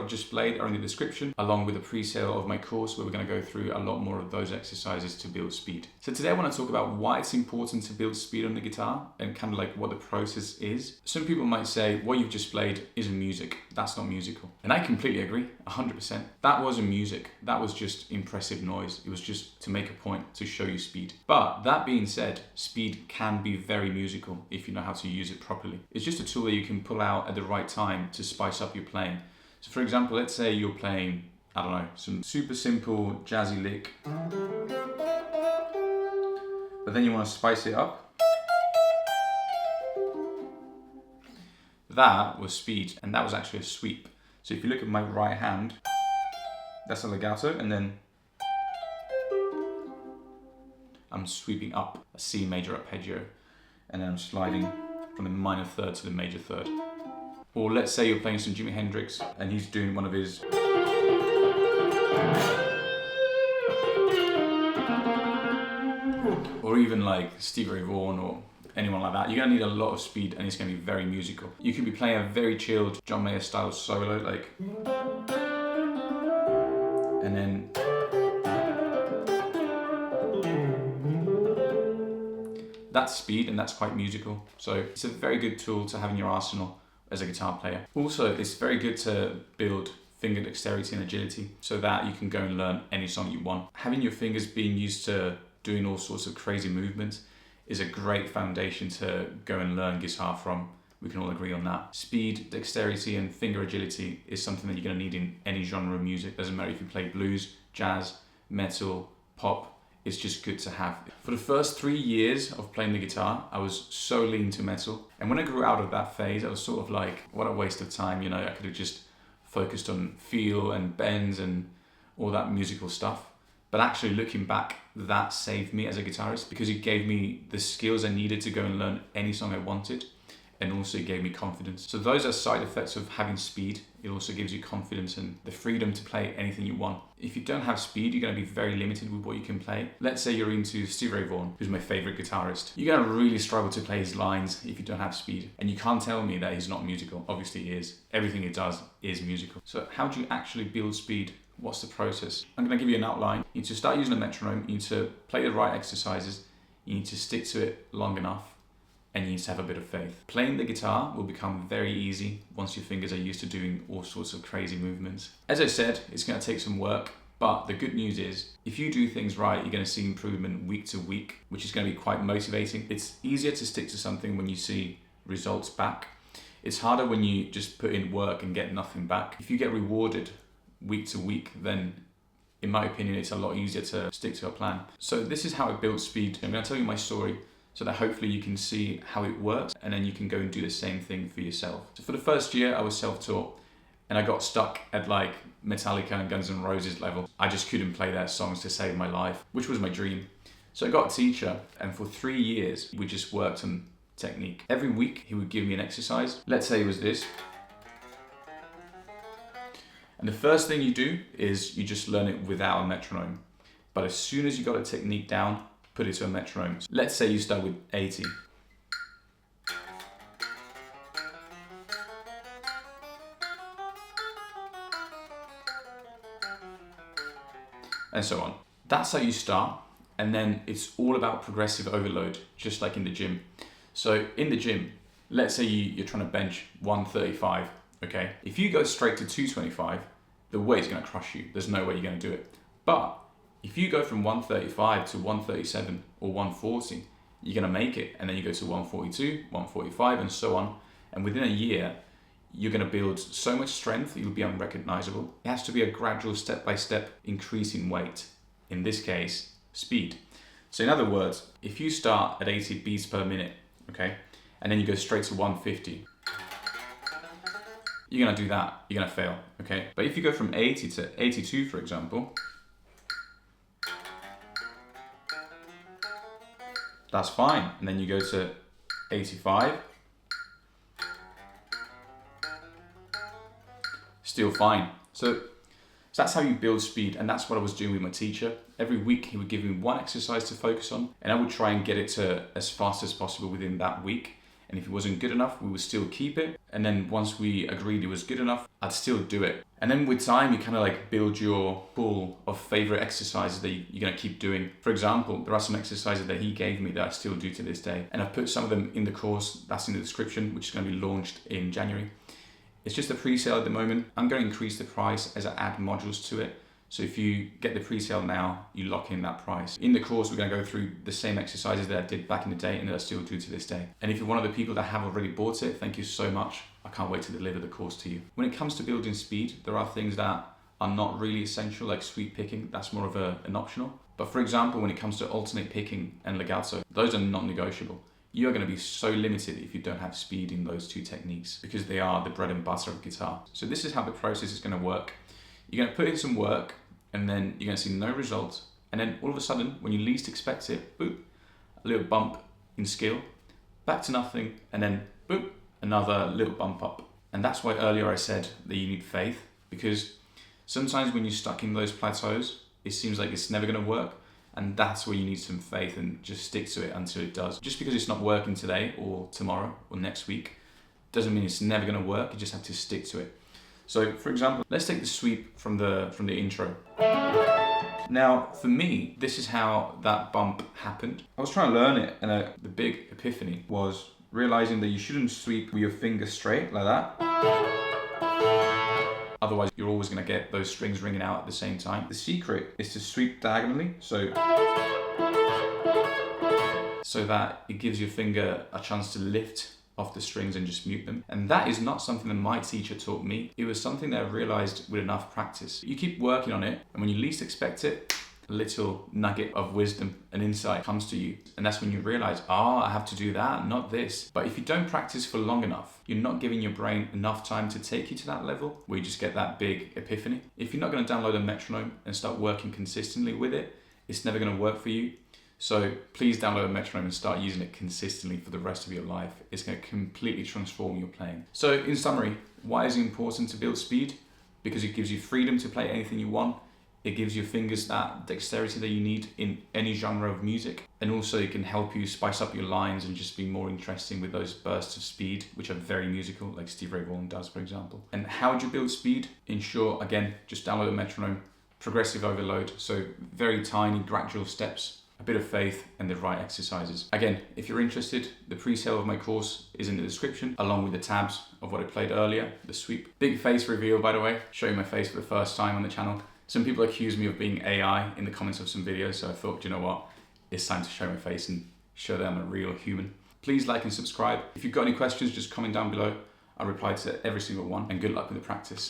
just played are in the description, along with a pre-sale of my course where we're going to go through a lot more of those exercises to build speed. So today I want to talk about why it's important to build speed on the guitar and kind of like what the process is. Some people might say what you've just played isn't music, that's not musical. And I completely agree, 100%. That wasn't music, that was just impressive noise. It was just to make a point, to show you speed. But that being said, speed can be very musical if you know how to use it properly. It's just a tool that you can pull out at the right time to spice up your playing. So for example, let's say you're playing, I don't know, some super simple jazzy lick, but then you want to spice it up. That was speed, and that was actually a sweep. So if you look at my right hand, that's a legato, and then I'm sweeping up a C major arpeggio, and then I'm sliding from the minor third to the major third. Or let's say you're playing some Jimi Hendrix and he's doing one of his, or even like Stevie Ray Vaughan or anyone like that. You're gonna need a lot of speed and it's gonna be very musical. You can be playing a very chilled John Mayer style solo, like, and then that's speed and that's quite musical. So it's a very good tool to have in your arsenal as a guitar player. Also, it's very good to build finger dexterity and agility so that you can go and learn any song you want. Having your fingers being used to doing all sorts of crazy movements is a great foundation to go and learn guitar from. We can all agree on that. Speed, dexterity, and finger agility is something that you're gonna need in any genre of music. Doesn't matter if you play blues, jazz, metal, pop, it's just good to have. For the first 3 years of playing the guitar, I was solely into metal. And when I grew out of that phase, I was sort of like, what a waste of time, you know, I could have just focused on feel and bends and all that musical stuff. But actually looking back, that saved me as a guitarist because it gave me the skills I needed to go and learn any song I wanted. And also it gave me confidence. So those are side effects of having speed. It also gives you confidence and the freedom to play anything you want. If you don't have speed, you're gonna be very limited with what you can play. Let's say you're into Stevie Ray Vaughan, who's my favorite guitarist. You're gonna really struggle to play his lines if you don't have speed. And you can't tell me that he's not musical. Obviously he is. Everything he does is musical. So how do you actually build speed? What's the process? I'm gonna give you an outline. You need to start using a metronome. You need to play the right exercises. You need to stick to it long enough. And you need to have a bit of faith. Playing the guitar will become very easy once your fingers are used to doing all sorts of crazy movements. As I said, it's going to take some work, but the good news is if you do things right, you're going to see improvement week to week, which is going to be quite motivating. It's easier to stick to something when you see results back. It's harder when you just put in work and get nothing back. If you get rewarded week to week, then in my opinion, it's a lot easier to stick to a plan. So this is how I built speed. I'm going to tell you my story, so that hopefully you can see how it works and then you can go and do the same thing for yourself. So for the first year, I was self-taught and I got stuck at like Metallica and Guns N' Roses level. I just couldn't play their songs to save my life, which was my dream. So I got a teacher and for 3 years, we just worked on technique. Every week, he would give me an exercise. Let's say it was this. And the first thing you do is you just learn it without a metronome. But as soon as you got a technique down, put it to a metronome. Let's say you start with 80. And so on. That's how you start. And then it's all about progressive overload, just like in the gym. So in the gym, let's say you're trying to bench 135, okay? If you go straight to 225, the weight's gonna crush you. There's no way you're gonna do it. But if you go from 135 to 137 or 140, you're gonna make it. And then you go to 142, 145 and so on. And within a year, you're gonna build so much strength, you'll be unrecognizable. It has to be a gradual step-by-step increase in weight. In this case, speed. So in other words, if you start at 80 beats per minute, okay, and then you go straight to 150, you're gonna do that, you're gonna fail, okay? But if you go from 80 to 82, for example, that's fine. And then you go to 85, still fine. So that's how you build speed, and that's what I was doing with my teacher. Every week he would give me one exercise to focus on, and I would try and get it to as fast as possible within that week. And if it wasn't good enough, we would still keep it. And then once we agreed it was good enough, I'd still do it. And then with time, you kind of like build your pool of favorite exercises that you're going to keep doing. For example, there are some exercises that he gave me that I still do to this day. And I've put some of them in the course that's in the description, which is going to be launched in January. It's just a pre-sale at the moment. I'm going to increase the price as I add modules to it. So if you get the pre-sale now, you lock in that price. In the course, we're going to go through the same exercises that I did back in the day and that I still do to this day. And if you're one of the people that have already bought it, thank you so much. I can't wait to deliver the course to you. When it comes to building speed, there are things that are not really essential, like sweep picking. That's more of an optional. But for example, when it comes to alternate picking and legato, those are non-negotiable. You're going to be so limited if you don't have speed in those two techniques because they are the bread and butter of guitar. So this is how the process is going to work. You're going to put in some work and then you're going to see no results. And then all of a sudden, when you least expect it, boop, a little bump in skill, back to nothing, and then boop, another little bump up. And that's why earlier I said that you need faith, because sometimes when you're stuck in those plateaus, it seems like it's never going to work. And that's where you need some faith and just stick to it until it does. Just because it's not working today or tomorrow or next week doesn't mean it's never going to work. You just have to stick to it. So for example, let's take the sweep from the intro. Now, for me, this is how that bump happened. I was trying to learn it, and the big epiphany was realizing that you shouldn't sweep with your fingers straight like that. Otherwise, you're always going to get those strings ringing out at the same time. The secret is to sweep diagonally, so that it gives your finger a chance to lift off the strings and just mute them. And that is not something that my teacher taught me. It was something that I realized with enough practice. You keep working on it, and when you least expect it, a little nugget of wisdom and insight comes to you. And that's when you realize, I have to do that, not this. But if you don't practice for long enough, you're not giving your brain enough time to take you to that level where you just get that big epiphany. If you're not going to download a metronome and start working consistently with it, it's never going to work for you. So please download a metronome and start using it consistently for the rest of your life. It's going to completely transform your playing. So in summary, why is it important to build speed? Because it gives you freedom to play anything you want. It gives your fingers that dexterity that you need in any genre of music. And also it can help you spice up your lines and just be more interesting with those bursts of speed, which are very musical, like Stevie Ray Vaughan does, for example. And how would you build speed? In short, again, just download a metronome, progressive overload. So very tiny, gradual steps, a bit of faith, and the right exercises. Again, if you're interested, the pre-sale of my course is in the description, along with the tabs of what I played earlier, the sweep. Big face reveal, by the way, showing my face for the first time on the channel. Some people accuse me of being AI in the comments of some videos, so I thought, you know what, it's time to show my face and show that I'm a real human. Please like and subscribe. If you've got any questions, just comment down below. I'll reply to every single one, and good luck with the practice.